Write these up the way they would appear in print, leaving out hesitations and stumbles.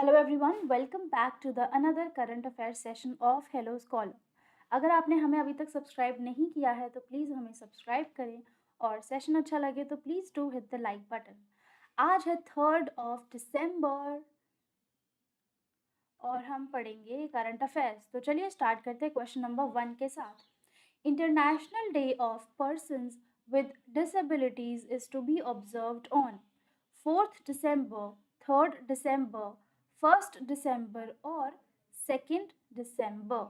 Hello everyone, welcome back to the another current affair session of hello scholar. अगर आपने हमें अभी तक सब्सक्राइब नहीं किया है तो प्लीज़ हमें सब्सक्राइब करें और सेशन अच्छा लगे तो please do hit the like button. आज है 3 दिसंबर और हम पढ़ेंगे करंट अफेयर्स। तो चलिए स्टार्ट करते हैं क्वेश्चन नंबर 1 के साथ। International day of persons with disabilities is to be observed on 4th December, 3rd December, 1st December और 2nd December।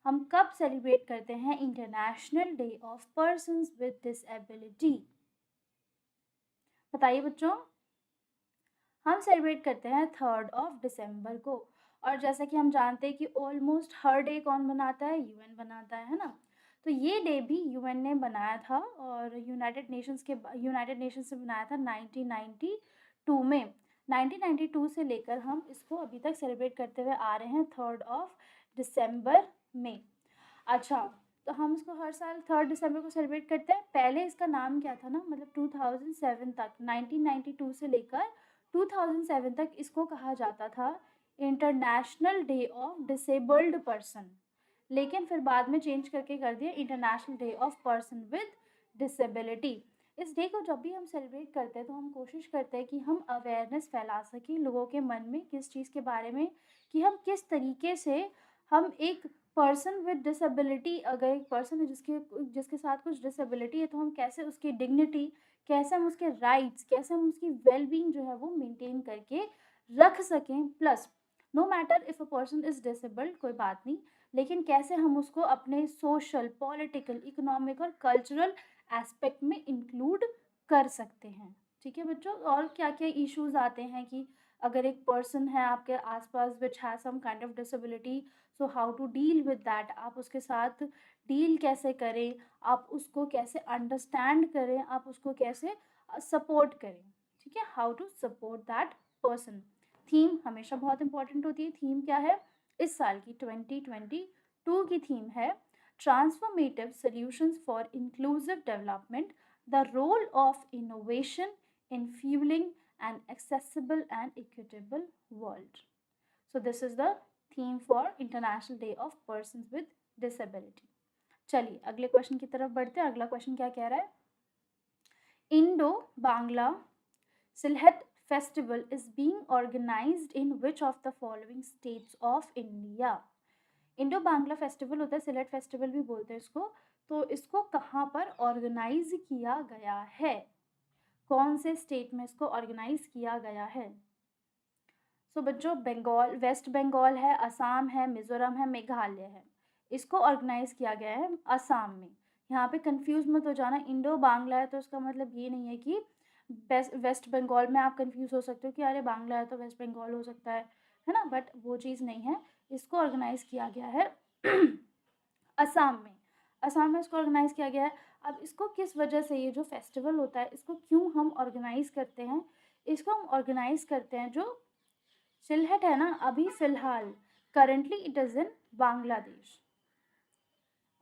हम कब सेलिब्रेट करते हैं international day of persons with disability? बताइए बच्चों। हम सेलिब्रेट करते हैं 3rd of December को। और जैसा कि हम जानते हैं कि ऑलमोस्ट हर डे कौन बनाता है? यूएन बनाता है ना। तो ये डे भी यूएन ने बनाया था और यूनाइटेड नेशंस ने बनाया था 1992 में। 1992 से लेकर हम इसको अभी तक सेलिब्रेट करते हुए आ रहे हैं 3rd of December में। अच्छा, तो हम इसको हर साल 3rd December को सेलिब्रेट करते हैं। पहले इसका नाम क्या था ना, मतलब 2007 तक, 1992 से लेकर 2007 तक इसको कहा जाता था international day of disabled person, लेकिन फिर बाद में चेंज करके कर दिया international day of person with disability. इस डे को जब भी हम सेलिब्रेट करते हैं तो हम कोशिश करते हैं कि हम अवेयरनेस फैला सकें लोगों के मन में किस चीज़ के बारे में, कि हम किस तरीके से हम एक पर्सन विद डिसेबिलिटी, अगर एक पर्सन है जिसके साथ कुछ डिसेबिलिटी है, तो हम कैसे उसकी डिग्निटी, कैसे हम उसके राइट्स, कैसे हम उसकी वेलबींग जो है वो मेंटेन करके रख सकें। Plus no matter if a person is disabled, कोई बात नहीं, लेकिन कैसे हम उसको अपने सोशल, पॉलिटिकल, इकोनॉमिक और कल्चरल एस्पेक्ट में इंक्लूड कर सकते हैं। ठीक है बच्चों। और क्या क्या इश्यूज आते हैं कि अगर एक पर्सन है आपके आसपास which has some kind of disability, so how to deal with that, आप उसके साथ डील कैसे करें, आप उसको कैसे अंडरस्टैंड करें, आप उसको कैसे सपोर्ट करें। ठीक है, how to support that person. Theme हमेशा बहुत इंपॉर्टेंट होती है। थीम क्या है? इस साल की 2022 की थीम है transformative solutions for inclusive development, the role of innovation in fueling an accessible and equitable world. So this is the theme for International Day of Persons with Disability. चलिए अगले क्वेश्चन की तरफ बढ़ते हैं। अगला क्वेश्चन क्या कह रहा है? Indo Bangla Sylhet festival is being organized in which of the following states of India? Indo Bangla festival होता है, सिलहट फेस्टिवल भी बोलते हैं इसको। तो इसको कहाँ पर ऑर्गेनाइज किया गया है? कौन से स्टेट में इसको ऑर्गेनाइज किया गया है? सो बच्चों, बंगाल, वेस्ट बंगाल है, असम है, मिजोरम है, मेघालय है। इसको ऑर्गेनाइज किया गया है असम में। यहाँ पे कंफ्यूज मत हो जाना, इंडो बांग्ला है तो इसका मतलब ये नहीं है कि वेस्ट बंगाल में आप कंफ्यूज हो सकते हो कि अरे बांग्ला है तो वेस्ट बंगाल हो सकता है ना, बट वो चीज़ नहीं है। इसको ऑर्गेनाइज किया गया है असम में। असम में इसको ऑर्गेनाइज किया गया है। अब इसको किस वजह से, ये जो फेस्टिवल होता है इसको क्यों हम ऑर्गेनाइज करते हैं? इसको हम ऑर्गेनाइज करते हैं, जो सिलहट है ना, अभी फ़िलहाल currently it is in Bangladesh,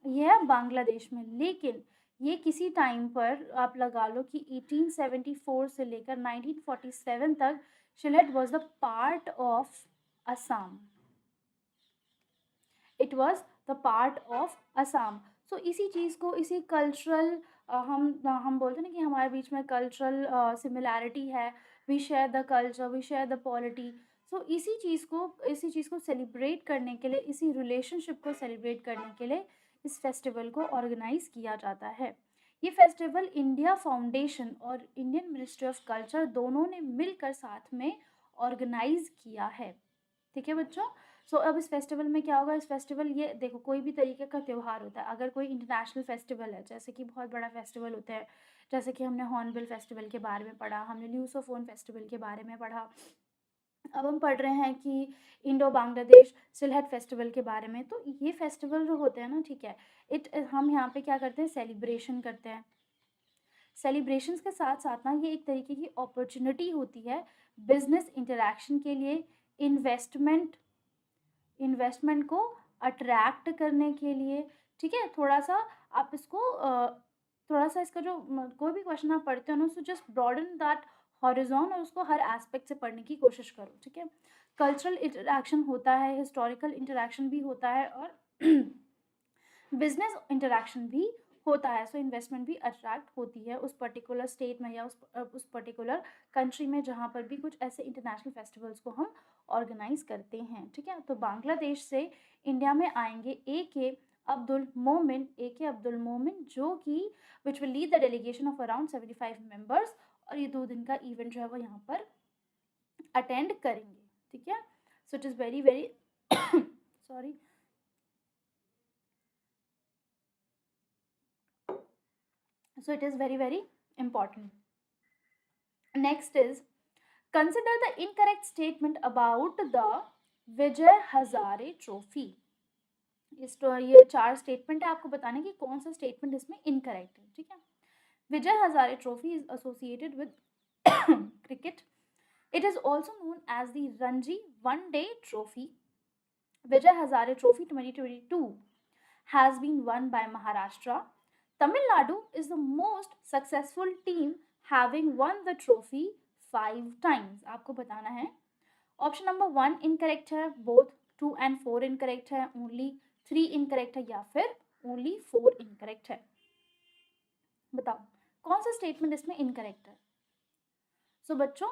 ये है बांग्लादेश में। लेकिन ये किसी टाइम पर आप लगा लो कि 1874 से लेकर 1947 तक Sylhet was the part of Assam. It was the part of Assam. So इसी चीज़ को, इसी कल्चरल, हम बोलते हैं ना कि हमारे बीच में कल्चरल सिमिलैरिटी है, we share the culture, we share the polity. So इसी चीज़ को सेलिब्रेट करने के लिए, इसी रिलेशनशिप को सेलिब्रेट करने के लिए इस फेस्टिवल को ऑर्गेनाइज किया जाता है। ये फेस्टिवल इंडिया फाउंडेशन और इंडियन मिनिस्ट्री ऑफ कल्चर दोनों ने मिलकर साथ में ऑर्गेनाइज किया है। ठीक है बच्चों। सो अब इस फेस्टिवल में क्या होगा? इस फेस्टिवल, ये देखो, कोई भी तरीके का त्यौहार होता है, अगर कोई इंटरनेशनल फेस्टिवल है, जैसे कि बहुत बड़ा फेस्टिवल होता है, जैसे कि हमने हॉर्नबिल फेस्टिवल के बारे में पढ़ा, हमने ल्यूसोफोन फेस्टिवल के बारे में पढ़ा, अब हम पढ़ रहे हैं कि इंडो बांग्लादेश सिलहट फेस्टिवल के बारे में। तो ये फेस्टिवल जो होते हैं ना, ठीक है, हम यहाँ पे क्या करते हैं? सेलिब्रेशन करते हैं। सेलिब्रेशंस के साथ साथ ना ये एक तरीके की अपॉर्चुनिटी होती है बिजनेस इंटरेक्शन के लिए, इन्वेस्टमेंट को अट्रैक्ट करने के लिए। ठीक है, थोड़ा सा आप इसको थोड़ा सा इसका जो कोई भी क्वेश्चन आप पढ़ते हो ना, so just broaden that horizon और उसको हर एस्पेक्ट से पढ़ने की कोशिश करो, ठीक है। कल्चरल इंटरेक्शन होता है, हिस्टोरिकल इंटरेक्शन भी होता है और बिजनेस इंटरेक्शन भी होता है। सो इन्वेस्टमेंट भी अट्रैक्ट होती है उस पर्टिकुलर स्टेट में या उस पर्टिकुलर कंट्री में जहाँ पर भी कुछ ऐसे इंटरनेशनल फेस्टिवल्स को हम ऑर्गेनाइज करते हैं, ठीक है। तो बांग्लादेश से इंडिया में आएंगे ए के अब्दुल मोमिन, जो कि which will lead the delegation of around 75 members, और ये 2 दिन का इवेंट जो है वो यहाँ पर अटेंड करेंगे, ठीक है। So it is very very sorry so it is very very important. Next is, consider the incorrect statement about the Vijay Hazare trophy. इस तो ये 4 स्टेटमेंट है, आपको बताने की कौन सा स्टेटमेंट इसमें इनकरेक्ट है, ठीक है। Vijay Hazare trophy is associated with cricket. It is also known as the Ranji one day trophy. Vijay Hazare trophy 2022 has been won by Maharashtra. Tamil Nadu is the most successful team having won the trophy 5 times. आपको बताना है। Option number 1 incorrect है, both 2 and 4 incorrect है, only 3 incorrect है, या फिर only 4 incorrect है। बताओ कौन सा स्टेटमेंट इसमें इनकरेक्ट है। सो बच्चों,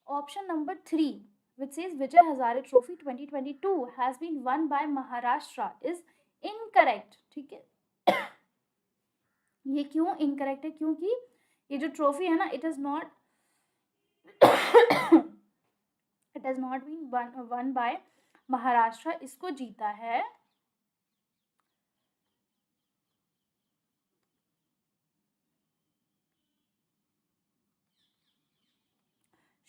option number 3 which says Vijay Hazare Trophy 2022 has been won by Maharashtra is incorrect, ठीक है। ये क्यों इनकरेक्ट है, क्योंकि ये जो ट्रॉफी है ना, it is not been won by Maharashtra, इसको जीता है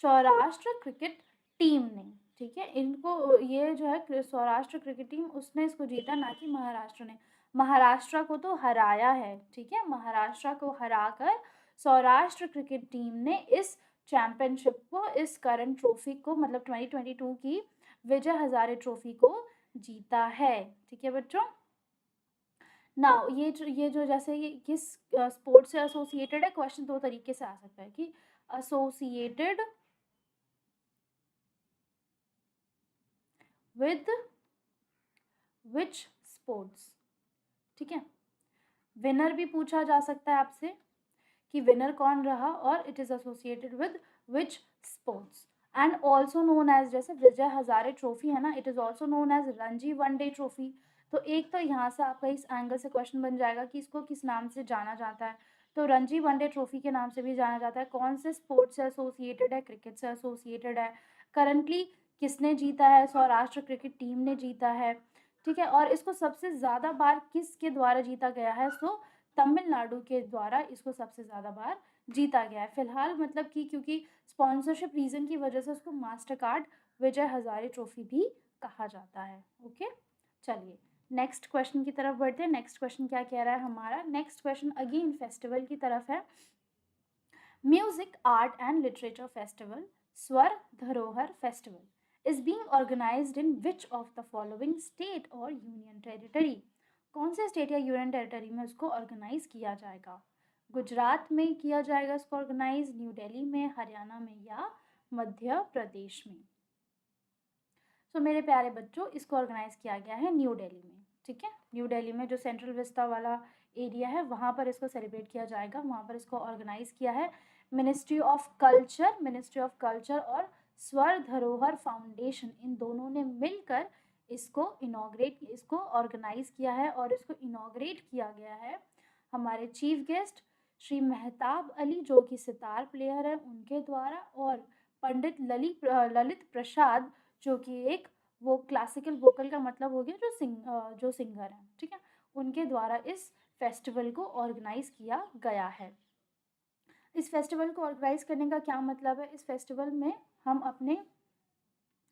सौराष्ट्र क्रिकेट टीम ने, ठीक है। इनको ये जो है सौराष्ट्र क्रिकेट टीम, उसने इसको जीता, ना कि महाराष्ट्र ने। महाराष्ट्र को तो हराया है, ठीक है। महाराष्ट्र को हराकर सौराष्ट्र क्रिकेट टीम ने इस चैंपियनशिप को, इस करंट ट्रॉफी को, मतलब 2022 की विजय हजारे ट्रॉफी को जीता है, ठीक है बच्चों। नाउ ये जो जैसे ये किस स्पोर्ट से एसोसिएटेड है, क्वेश्चन 2 तरीके से आ सकता है कि एसोसिएटेड विद विच स्पोर्ट्स, ठीक है। विनर भी पूछा जा सकता है आपसे कि विनर कौन रहा, और it is associated with which sports. And also known as, जैसे विजय हजारे ट्रॉफी है ना, it is also known as Ranji one day trophy. तो एक तो यहाँ से आपका इस एंगल से क्वेश्चन बन जाएगा कि इसको किस नाम से जाना जाता है। तो रणजी वनडे ट्रॉफी के नाम से भी जाना जाता है। कौन से स्पोर्ट्स से एसोसिएटेड है, क्रिकेट से एसोसिएटेड है। करंटली किसने जीता है, सौराष्ट्र क्रिकेट टीम ने जीता है, ठीक है। और इसको सबसे ज़्यादा बार किसके द्वारा जीता गया है, सो तमिलनाडु के द्वारा इसको सबसे ज़्यादा बार जीता गया है फिलहाल, मतलब कि क्योंकि स्पॉन्सरशिप रीज़न की वजह से उसको मास्टर कार्ड विजय हजारे ट्रॉफी भी कहा जाता है। ओके, चलिए नेक्स्ट क्वेश्चन की तरफ बढ़ते हैं। नेक्स्ट क्वेश्चन क्या कह रहा है हमारा, नेक्स्ट क्वेश्चन अगेन फेस्टिवल की तरफ है। Music art and literature festival Swar Dharohar festival is being organised in which of the following state और यूनियन टेरिटरी। कौन से स्टेट या यूनियन टेरिटरी में उसको ऑर्गेनाइज किया जाएगा। गुजरात में किया जाएगा इसको ऑर्गेनाइज, न्यू दिल्ली में, हरियाणा में, या मध्य प्रदेश में। तो मेरे प्यारे बच्चों, इसको ऑर्गेनाइज किया गया है न्यू दिल्ली में, ठीक है। न्यू दिल्ली में जो सेंट्रल विस्ता वाला एरिया है, वहाँ पर इसको सेलिब्रेट किया जाएगा, वहाँ पर इसको ऑर्गेनाइज किया है मिनिस्ट्री ऑफ कल्चर और स्वर धरोहर फाउंडेशन, इन दोनों ने मिलकर इसको ऑर्गेनाइज किया है। और इसको इनॉग्रेट किया गया है हमारे चीफ गेस्ट श्री मेहताब अली, जो कि सितार प्लेयर है, उनके द्वारा, और पंडित ललित प्रसाद, जो कि एक वो क्लासिकल वोकल का मतलब हो गया जो सिंगर है, ठीक है, उनके द्वारा इस फेस्टिवल को ऑर्गेनाइज किया गया है। इस फेस्टिवल को ऑर्गेनाइज करने का क्या मतलब है, इस फेस्टिवल में हम अपने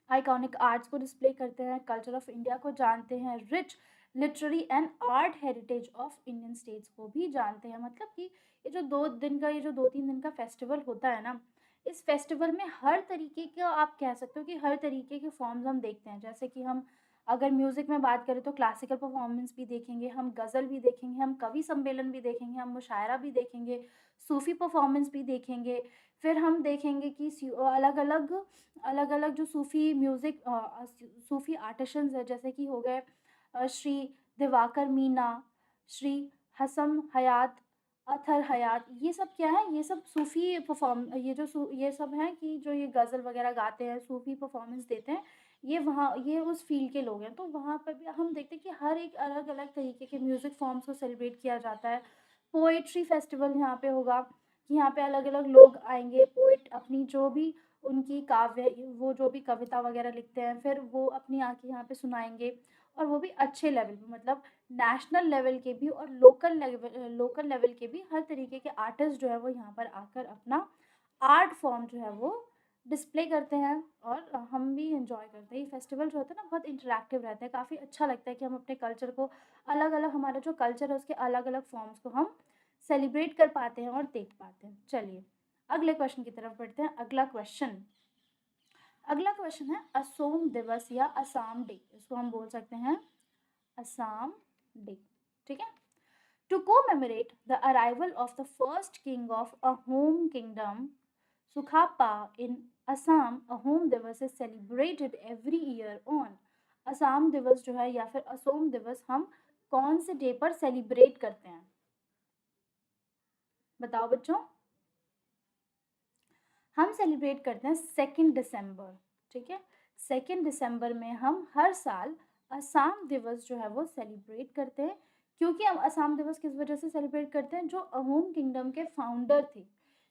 आइकॉनिक आर्ट्स को डिस्प्ले करते हैं, कल्चर ऑफ इंडिया को जानते हैं, rich literary and art heritage of Indian states को भी जानते हैं। मतलब कि ये जो 2-3 दिन का फेस्टिवल होता है ना, इस फेस्टिवल में हर तरीके का, आप कह सकते हो कि हर तरीके के फॉर्म्स हम देखते हैं। जैसे कि हम अगर म्यूज़िक में बात करें तो क्लासिकल परफॉर्मेंस भी देखेंगे, हम गज़ल भी देखेंगे, हम कवि सम्मेलन भी देखेंगे, हम मुशायरा भी देखेंगे, सूफ़ी परफॉर्मेंस भी देखेंगे, फिर हम देखेंगे कि अलग अलग जो सूफ़ी म्यूज़िक सूफ़ी आर्टिशंस है, जैसे कि हो गए श्री दिवाकर मीना, श्री हसन हयात, अतहर हयात, ये सब क्या है, ये सब सूफ़ी परफॉर्म ये सब हैं कि जो ये गज़ल वगैरह गाते हैं, सूफ़ी परफॉर्मेंस देते हैं, ये उस फ़ील्ड के लोग हैं। तो वहाँ पर भी हम देखते हैं कि हर एक अलग-अलग तरीके के म्यूज़िक फ़ॉर्म्स को सेलिब्रेट किया जाता है। पोएट्री फेस्टिवल यहाँ पे होगा कि यहाँ पे अलग-अलग लोग आएँगे, पोएट अपनी जो भी उनकी काव्य वो जो भी कविता वगैरह लिखते हैं, फिर वो अपनी आके यहाँ पे सुनाएँगे, और वो भी अच्छे लेवल पे, मतलब नेशनल लेवल के भी और लोकल लेवल के भी, हर तरीके के आर्टिस्ट जो है वो यहाँ पर आकर अपना आर्ट फॉर्म जो है वो डिस्प्ले करते हैं, और हम भी एंजॉय करते हैं। ये फेस्टिवल जो होता है ना बहुत इंटरैक्टिव रहता है, काफ़ी अच्छा लगता है कि हम अपने कल्चर को अलग-अलग, हमारा जो कल्चर है उसके अलग-अलग फॉर्म्स को हम सेलिब्रेट कर पाते हैं और देख पाते हैं। चलिए, अगले क्वेश्चन की तरफ बढ़ते हैं। अगला क्वेश्चन है असोम दिवस या असम डे, इसको हम बोल सकते हैं असम डे, ठीक है। To commemorate the arrival of the first king of Ahom kingdom, Sukhapa in Assam, Ahom Divas is celebrated every year on Assam दिवस जो है या फिर असोम दिवस हम कौन से डे पर सेलिब्रेट करते हैं, बताओ बच्चों। हम सेलिब्रेट करते हैं 2 दिसंबर, ठीक है। 2 दिसंबर में हम हर साल असम दिवस जो है वो सेलिब्रेट करते हैं, क्योंकि हम असम दिवस किस वजह से सेलिब्रेट करते हैं, जो अहोम किंगडम के फाउंडर थे,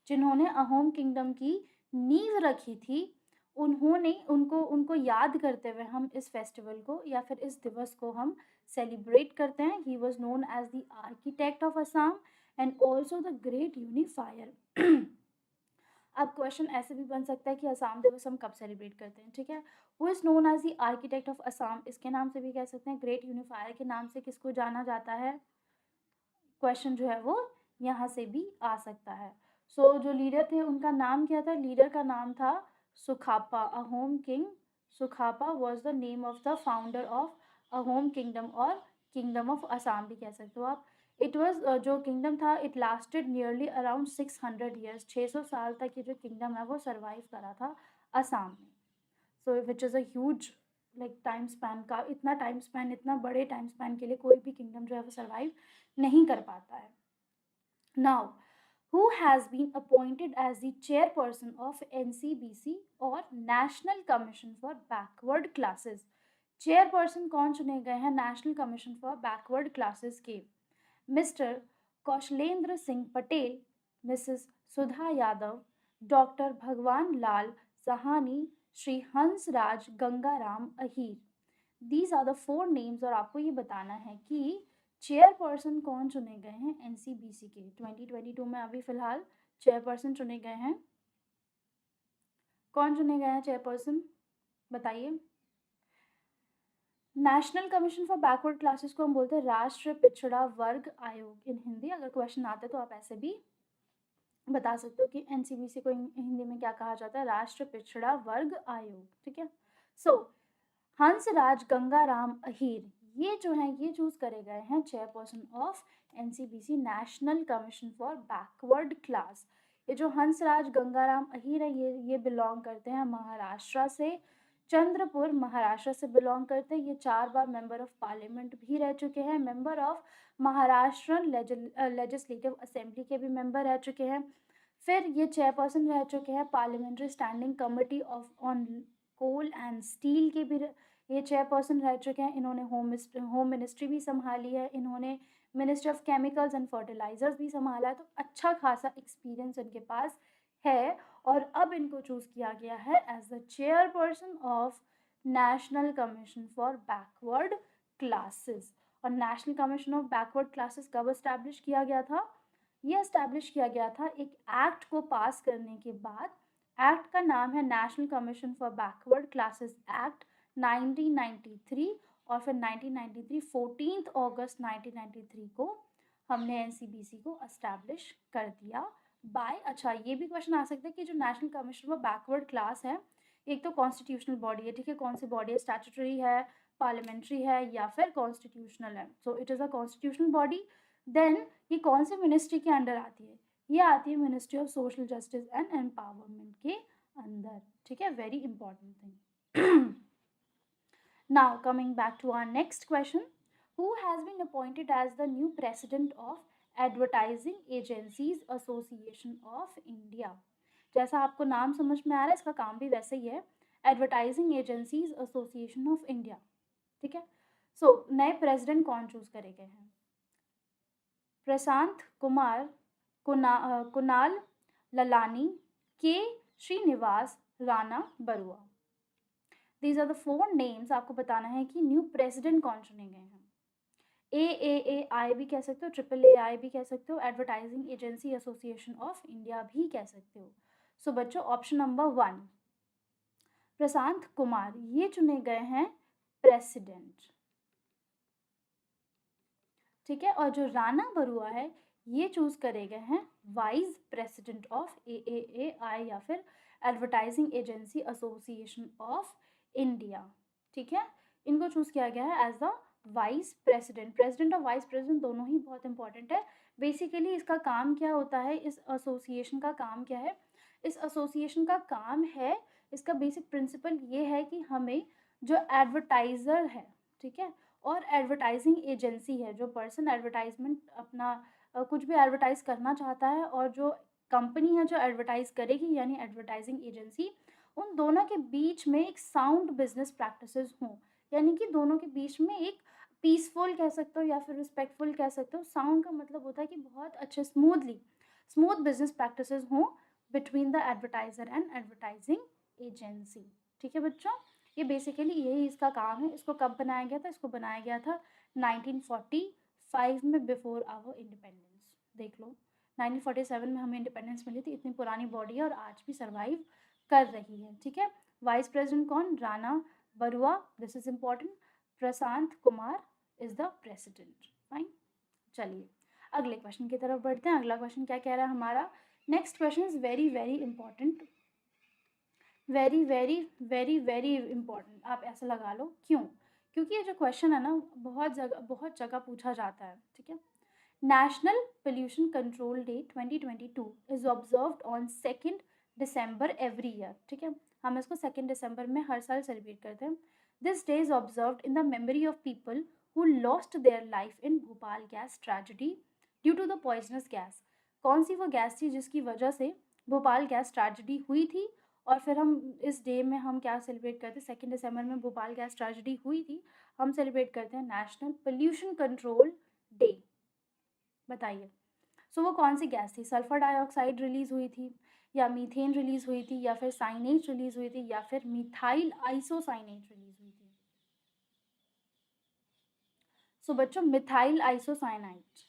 जिन्होंने अहोम किंगडम की नींव रखी थी, उन्होंने उनको उनको याद करते हुए हम इस फेस्टिवल को या फिर इस दिवस को हम सेलिब्रेट करते हैं। He was known as the architect of Assam and also the great unifier. अब क्वेश्चन ऐसे भी बन सकता है कि असम दिवस हम कब सेलिब्रेट करते हैं, ठीक है। Who is known as the architect of Assam, इसके नाम से भी कह सकते हैं, ग्रेट यूनिफायर के नाम से किसको जाना जाता है, क्वेश्चन जो है वो यहाँ से भी आ सकता है। सो जो लीडर थे उनका नाम क्या था, लीडर का नाम था Sukhapa, Ahom king Sukhapa was the name of the founder of Ahom kingdom, और किंगडम ऑफ असम भी कह सकते हो आप। इट वॉज जो किंगडम था, it lasted nearly around 600 years, 600 साल तक ये जो किंगडम है वो सर्वाइव करा था असम में। So which is a huge like time span, का इतना टाइम स्पैन, इतना बड़े टाइम स्पैन के लिए कोई भी किंगडम जो है वो सर्वाइव नहीं कर पाता है। Now who has been appointed as the chairperson of NCBC और National Commission for Backward Classes, chairperson कौन चुने गए हैं national commission for backward classes के, Mr Kaushalendra Singh Patel, Mrs Sudha Yadav, doctor Bhagwan Lal Sahani, Shri Hansraj Gangaram Ahir. These are the 4 names, और आपको ये बताना है कि चेयरपर्सन कौन चुने गए हैं एनसीबीसी के 2022 में। अभी फिलहाल चेयरपर्सन चुने गए हैं, कौन चुने गए हैं चेयरपर्सन, बताइए। National commission for backward classes को हम बोलते हैं राष्ट्रीय पिछड़ा वर्ग आयोग इन हिंदी। अगर क्वेश्चन आते तो आप ऐसे भी बता सकते हो कि एनसीबीसी को हिंदी में क्या कहा जाता है, राष्ट्रीय पिछड़ा वर्ग आयोग, ठीक है। सो हंसराज गंगाराम अहीर, ये जो हैं ये चूज करे गए हैं chairperson of NCBC national commission for backward class. ये जो हंसराज गंगाराम अहीर है, ये बिलोंग करते हैं महाराष्ट्र से, चंद्रपुर महाराष्ट्र से बिलोंग करते हैं। ये 4 बार मेंबर ऑफ पार्लियामेंट भी रह चुके हैं, member of Maharashtra legislative assembly के भी मेंबर रह चुके हैं। फिर ये चेयरपर्सन रह चुके हैं parliamentary standing committee of on coal and steel के भी ये चेयरपर्सन रह चुके हैं। इन्होंने होम मिनिस्ट्री भी संभाली है, इन्होंने ministry of chemicals and fertilizers भी संभाला है, तो अच्छा खासा एक्सपीरियंस इनके पास है। और अब इनको चूज किया गया है as the chairperson of national commission for backward classes. और national commission of backward classes कब इस्टेब्लिश किया गया था, ये इस्टेब्लिश किया गया था एक एक्ट को पास करने के बाद। एक्ट का नाम है national commission for backward classes act 1993, और फिर 1993 14 अगस्त 1993 को हमने एनसीबीसी को एस्टैब्लिश कर दिया बाय। अच्छा, ये भी क्वेश्चन आ सकता है कि जो national commission for backward class है, एक तो कॉन्स्टिट्यूशनल बॉडी है, ठीक है, कौन सी बॉडी है, स्टैट्यूटरी है, पार्लियामेंट्री है या फिर कॉन्स्टिट्यूशनल है। So it is a constitutional body. Then ये कौन से मिनिस्ट्री के अंडर आती है, ये आती है ministry of social justice and empowerment के अंदर, ठीक है, very important thing. Now coming back to our next question, who has been appointed as the new president of advertising agencies association of India? जैसा आपको नाम समझ में आ रहा है, इसका काम भी वैसे ही है, advertising agencies association of India, ठीक है। सो नए प्रेसिडेंट कौन चूज करे गए हैं? Prashant Kumar, Kunal Lalani, K Srinivas, Rana Barua. These are the 4 names. आपको बताना है कि न्यू प्रेसिडेंट कौन चुने गए हैं। AAAI भी कह सकते हो, AAAI भी कह सकते हो, advertising agency association of India भी कह सकते हो। सो बच्चों, ऑप्शन नंबर 1 प्रशांत कुमार, ये चुने गए हैं प्रेसिडेंट, ठीक है। और जो राणा बरुआ है, ये चूज करे गए हैं वाइस प्रेसिडेंट ऑफ AAAI या फिर advertising agency association of India, ठीक है। इनको चूज किया गया है as the vice president. President और वाइस प्रेसिडेंट दोनों ही बहुत इंपॉर्टेंट है। बेसिकली इसका काम क्या होता है, इस एसोसिएशन का काम क्या है? इस एसोसिएशन का काम है, इसका बेसिक प्रिंसिपल ये है कि हमें जो एडवर्टाइज़र है, ठीक है, और एडवर्टाइजिंग एजेंसी है, जो पर्सन एडवर्टाइजमेंट अपना कुछ भी एडवर्टाइज करना चाहता है, और जो कंपनी है जो एडवर्टाइज करेगी यानी एडवर्टाइजिंग एजेंसी, उन दोनों के बीच में एक साउंड बिजनेस प्रैक्टिसेस हों, यानी कि दोनों के बीच में एक पीसफुल कह सकते हो या फिर रिस्पेक्टफुल कह सकते हो। साउंड का मतलब होता है कि बहुत अच्छे स्मूथ बिजनेस प्रैक्टिसेस हों between the advertiser and advertising agency, ठीक है बच्चों। ये बेसिकली यही इसका काम है। इसको कब बनाया गया था? इसको बनाया गया था 1945 में, बिफोर आवर इंडिपेंडेंस। देख लो, 1947 में हमें इंडिपेंडेंस मिली थी। इतनी पुरानी बॉडी है और आज भी सर्वाइव कर रही है, ठीक है। वाइस प्रेसिडेंट कौन? Rana Barua, this is important. Prashant Kumar is the president, fine. चलिए अगले क्वेश्चन की तरफ बढ़ते हैं। अगला क्वेश्चन क्या कह रहा है हमारा? Next question is very very important, very very very very important. आप ऐसा लगा लो, क्यों? क्योंकि ये जो क्वेश्चन है ना, बहुत जगह पूछा जाता है, ठीक है। National pollution control day 2022 is observed on 2 December every year, ठीक है। हम इसको 2 दिसंबर में हर साल सेलिब्रेट करते हैं। This day is observed in the memory of people who lost their life in Bhopal gas tragedy due to the poisonous gas. कौन सी वो गैस थी जिसकी वजह से भोपाल गैस ट्रेजेडी हुई थी? और फिर हम इस डे में हम क्या सेलिब्रेट करते हैं? 2 दिसंबर में भोपाल गैस ट्रेजेडी हुई थी, हम सेलिब्रेट करते हैं नेशनल पोल्यूशन कंट्रोल डे। बताइए, सो वो कौन सी गैस थी? सल्फर डाइऑक्साइड रिलीज हुई थी, या मीथेन रिलीज हुई थी, या फिर साइनेट रिलीज हुई थी, या फिर मिथाइल आइसोसाइनेट रिलीज हुई थी? सो बच्चों, मिथाइल आइसोसाइनेट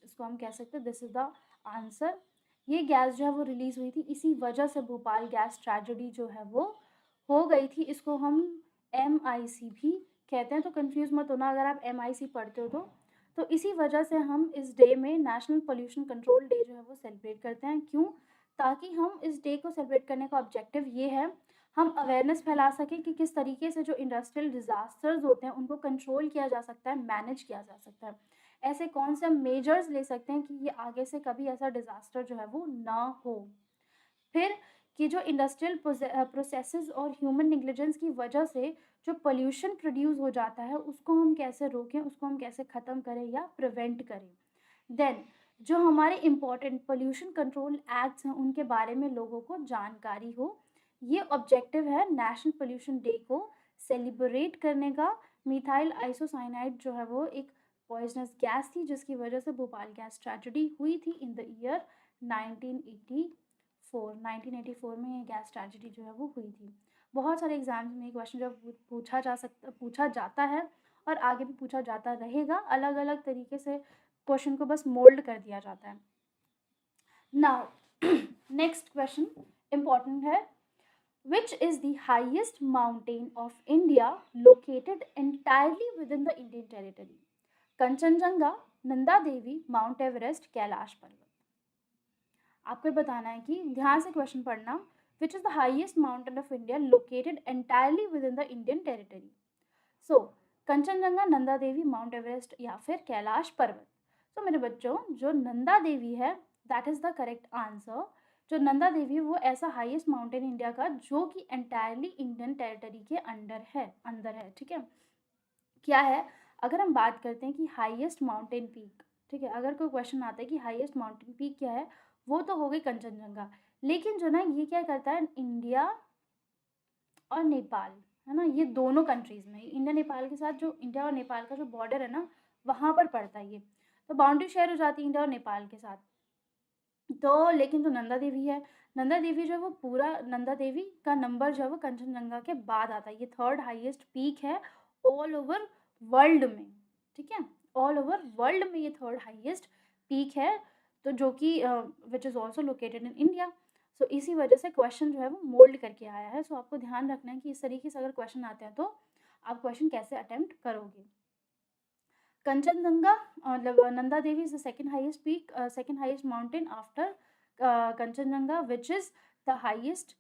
इसको हम कह सकते हैं, दिस इज द आंसर। ये गैस जो है वो रिलीज हुई थी, इसी वजह से भोपाल गैस ट्रेजेडी जो है वो हो गई थी। इसको हम MIC भी कहते हैं, तो कंफ्यूज मत होना अगर आप MIC पढ़ते हो तो इसी वजह से हम इस डे में नेशनल पोल्यूशन कंट्रोल डे जो है वो सेलिब्रेट करते हैं। क्यों? ताकि हम इस डे को सेलिब्रेट करने का ऑब्जेक्टिव ये है, हम अवेयरनेस फैला सकें कि किस तरीके से जो इंडस्ट्रियल डिज़ास्टर्स होते हैं उनको कंट्रोल किया जा सकता है, मैनेज किया जा सकता है। ऐसे कौन से हम मेजर्स ले सकते हैं कि ये आगे से कभी ऐसा डिज़ास्टर जो है वो ना हो। फिर कि जो इंडस्ट्रियल प्रोसेसेस और ह्यूमन नेग्लिजेंस की वजह से जो पोल्यूशन प्रोड्यूस हो जाता है, उसको हम कैसे रोकें, उसको हम कैसे ख़त्म करें या प्रिवेंट करें। देन जो हमारे इम्पॉर्टेंट पोल्यूशन कंट्रोल एक्ट्स हैं उनके बारे में लोगों को जानकारी हो, ये ऑब्जेक्टिव है नेशनल पोल्यूशन डे को सेलिब्रेट करने का। मिथाइल आइसोसाइनाइड जो है वो एक पॉइजनस गैस थी जिसकी वजह से भोपाल गैस ट्रेजेडी हुई थी इन द ईयर 1984 में ये गैस ट्रेजेडी जो है वो हुई थी। बहुत सारे एग्जाम्स में ये क्वेश्चन जो पूछा जाता है और आगे भी पूछा जाता रहेगा। अलग अलग तरीके से क्वेश्चन को बस मोल्ड कर दिया जाता है। नाउ नेक्स्ट क्वेश्चन इंपॉर्टेंट है, which is the highest mountain of India located entirely within the Indian territory? Kanchenjunga, Nanda Devi, mount Everest, Kailash पर्वत। आपको बताना है कि ध्यान से क्वेश्चन पढ़ना, which is the highest mountain of India located entirely with in the Indian territory. So Kanchenjunga, Nanda Devi, mount Everest या फिर कैलाश पर्वत। तो मेरे बच्चों, जो नंदा देवी है that is the correct answer. जो नंदा देवी है वो ऐसा हाईएस्ट माउंटेन इंडिया का जो कि एंटायरली इंडियन टेरिटरी के अंदर है, ठीक है। क्या है, अगर हम बात करते हैं कि हाईएस्ट माउंटेन पीक, ठीक है, अगर कोई क्वेश्चन आता है कि हाईएस्ट माउंटेन पीक क्या है, वो तो हो गई कंचनजंगा। लेकिन जो ना ये क्या करता है, इंडिया और नेपाल, है ना, ये दोनों कंट्रीज़ में, इंडिया नेपाल के साथ, जो इंडिया और नेपाल का जो बॉर्डर है ना, वहाँ पर पड़ता है ये। तो बाउंड्री शेयर हो जाती है इंडिया और नेपाल के साथ। तो लेकिन जो नंदा देवी है, नंदा देवी जो है वो पूरा, नंदा देवी का नंबर जो है वो कंचनजंगा के बाद आता है। ये थर्ड हाईएस्ट पीक है ऑल ओवर वर्ल्ड में, ठीक है, ऑल ओवर वर्ल्ड में ये थर्ड हाईएस्ट पीक है। तो जो कि which is also located in India. So इसी वजह से क्वेश्चन जो है वो मोल्ड करके आया है। सो आपको ध्यान रखना है कि इस तरीके से अगर क्वेश्चन आते हैं तो आप क्वेश्चन कैसे अटेम्प्ट करोगे। Kanchenjunga, Nanda Devi is the second highest mountain after Kanchenjunga, which is the highest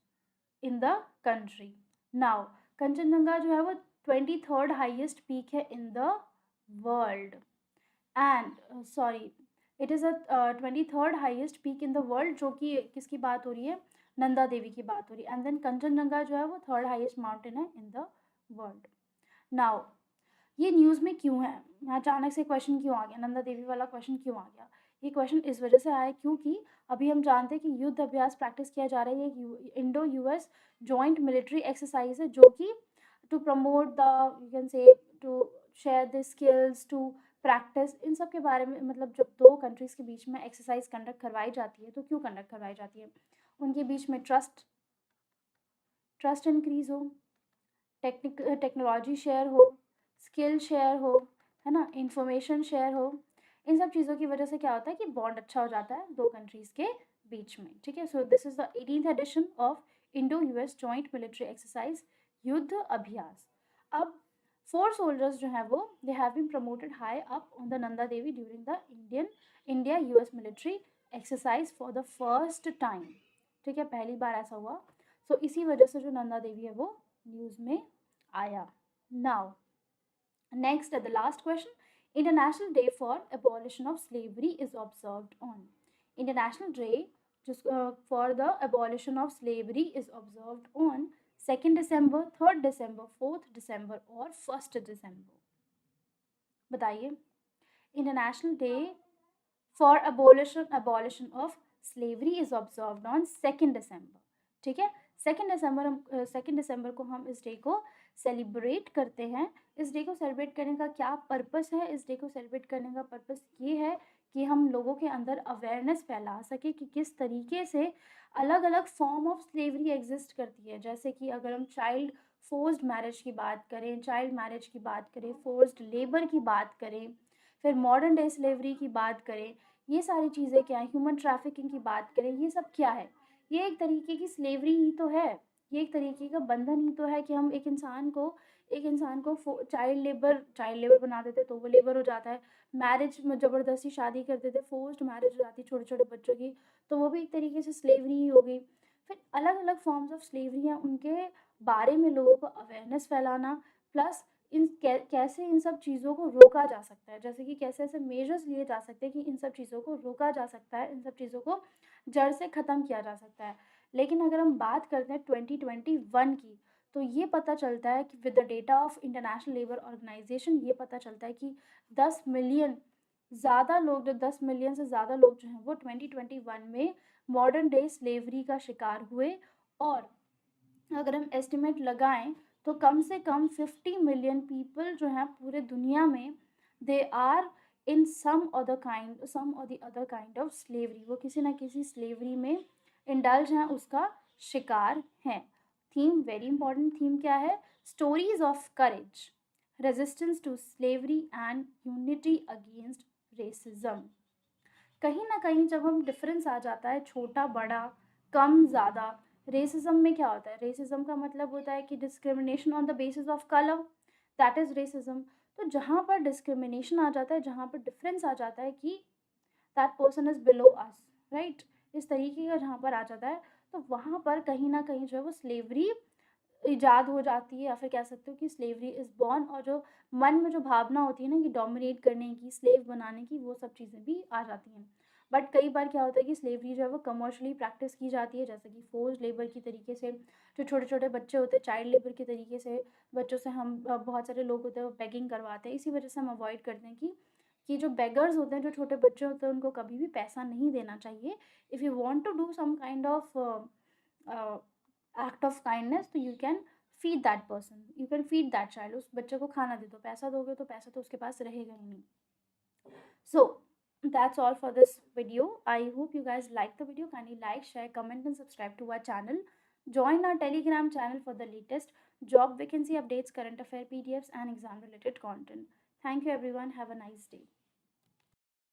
in the country. Now, Kanchenjunga जो है वो 23rd highest peak है in the world, and sorry, it is a 23rd highest peak in the world, जो कि किसकी बात हो रही है, नंदा देवी की बात हो रही है। एंड देन कंचनजंगा जो है वो थर्ड हाईएस्ट माउंटेन है इन द वर्ल्ड। नाउ ये न्यूज़ में क्यों है, अचानक से क्वेश्चन क्यों आ गया, नंदा देवी वाला क्वेश्चन क्यों आ गया। ये क्वेश्चन इस वजह से आया क्योंकि अभी हम जानते हैं कि युद्ध अभ्यास प्रैक्टिस किया जा रहा है, ये Indo US joint military exercise है, जो कि to promote the, you can say, to share the skills, to practise, इन सब के बारे में। मतलब जब दो कंट्रीज़ के बीच में एक्सरसाइज कंडक्ट करवाई जाती है तो क्यों कंडक्ट करवाई जाती है, उनके बीच में ट्रस्ट इंक्रीज हो, टेक्नोलॉजी शेयर हो, स्किल शेयर हो, है ना, इंफॉर्मेशन शेयर हो। इन सब चीज़ों की वजह से क्या होता है कि बॉन्ड अच्छा हो जाता है दो कंट्रीज़ के बीच में, ठीक है। So this is the 18th edition of Indo US joint military exercise, Yudh Abhyas. अब 4 सोल्जर्स जो हैं वो, they have been promoted high up on the Nanda Devi during the India US military exercise for the first time, ठीक है, पहली बार ऐसा हुआ। सो इसी वजह से जो नंदा देवी है वो न्यूज़ में आया। Now next, the last question, International Day for Abolition of Slavery is observed on, International Day just for the abolition of slavery is observed on 2nd December, 3rd December, 4th December और 1st December। बताइए, international day for abolition of slavery is observed on 2nd December, ठीक है। 2nd December को हम इस day को celebrate करते हैं। इस डे को सेलिब्रेट करने का क्या पर्पस है, इस डे को सेलिब्रेट करने का पर्पस ये है कि हम लोगों के अंदर अवेयरनेस फैला सके कि किस तरीके से अलग अलग फॉर्म ऑफ स्लेवरी एग्जिस्ट करती है। जैसे कि अगर हम चाइल्ड फोर्स्ड मैरिज की बात करें, चाइल्ड मैरिज की बात करें, फोर्स्ड लेबर की बात करें, फिर मॉडर्न डे स्लेवरी की बात करें, ये सारी चीज़ें क्या है, ह्यूमन ट्रैफिकिंग की बात करें, ये सब क्या है, ये एक तरीके की स्लेवरी ही तो है, ये एक तरीके का बंधन ही तो है कि हम एक इंसान को चाइल्ड लेबर बना देते तो वो लेबर हो जाता है। मैरिज में ज़बरदस्ती शादी कर देते, फोर्स्ड मैरिज हो जाती है छोटे छोटे बच्चों की, तो वो भी एक तरीके से स्लेवरी ही हो गई। फिर अलग अलग फॉर्म्स ऑफ स्लेवरी हैं, उनके बारे में लोगों को अवेयरनेस फैलाना, प्लस कैसे इन सब चीज़ों को रोका जा सकता है, जैसे कि कैसे ऐसे मेजर्स लिए जा सकते हैं कि इन सब चीज़ों को रोका जा सकता है, इन सब चीज़ों को जड़ से ख़त्म किया जा सकता है। लेकिन अगर हम बात करते हैं 2021 की, तो ये पता चलता है कि with the data of international labour organisation, ये पता चलता है कि 10 मिलियन से ज़्यादा लोग जो हैं वो 2021 में मॉडर्न डे स्लेवरी का शिकार हुए। और अगर हम एस्टिमेट लगाएं तो कम से कम 50 मिलियन पीपल जो हैं पूरे दुनिया में, दे आर इन सम और the other kind of slavery, वो किसी ना किसी स्लेवरी में इंडल्ज हैं, उसका शिकार हैं। थीम, वेरी इंपॉर्टेंट थीम क्या है, stories of courage, resistance to slavery and unity against racism. कहीं ना कहीं जब हम डिफरेंस आ जाता है, छोटा बड़ा, कम ज़्यादा, रेसिज्म में क्या होता है, रेसिज्म का मतलब होता है कि discrimination on the basis of colour, that is racism. तो जहाँ पर डिस्क्रिमिनेशन आ जाता है, जहाँ पर डिफरेंस आ जाता है कि that person is below us, right, इस तरीके का जहाँ पर आ जाता है, तो वहाँ पर कहीं ना कहीं जो है वो स्लेवरी ईजाद हो जाती है, या फिर कह सकते हो कि स्लेवरी इज़ बॉर्न। और जो मन में जो भावना होती है ना कि डोमिनेट करने की, स्लेव बनाने की, वो सब चीज़ें भी आ जाती हैं। बट कई बार क्या होता है कि स्लेवरी जो है वो कमर्शियली प्रैक्टिस की जाती है, जैसे कि फोर्स्ड लेबर की तरीके से। जो छोटे-छोटे बच्चे होते हैं चाइल्ड लेबर के तरीके से बच्चों से हम बहुत सारे लोग होते हैं वो बेगिंग करवाते हैं। इसी वजह से हम अवॉइड करते हैं कि जो बेगर्स होते हैं, जो छोटे बच्चे होते हैं, उनको कभी भी पैसा नहीं देना चाहिए। If you want to do some kind of act of kindness, तो you can feed that person, you can feed that child. उस बच्चे को खाना दे दो, पैसा दोगे तो पैसा तो उसके पास रहेगा ही नहीं। So that's all for this video. I hope you guys like the video. Kindly like, share, comment and subscribe to our channel. Join our Telegram channel for the latest job vacancy updates, current affair PDFs and exam related content. Thank you everyone. Have a nice day.